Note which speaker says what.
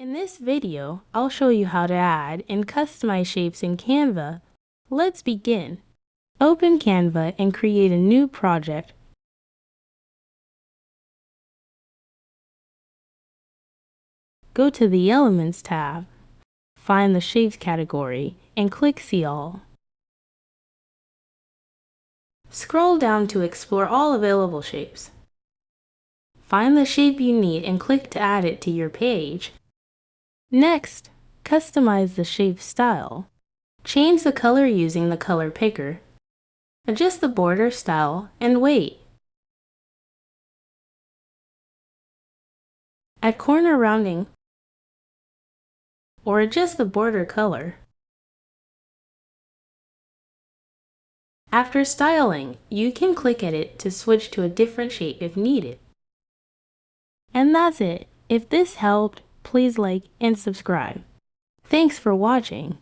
Speaker 1: In this video, I'll show you how to add and customize shapes in Canva. Let's begin. Open Canva and create a new project. Go to the Elements tab, find the Shapes category, and click See All. Scroll down to explore all available shapes. Find the shape you need and click to add it to your page. Next, customize the shape style. Change the color using the color picker. Adjust the border style and wait. Add corner rounding or adjust the border color. After styling, you can click Edit to switch to a different shape if needed. And that's it. If this helped, please like and subscribe. Thanks for watching.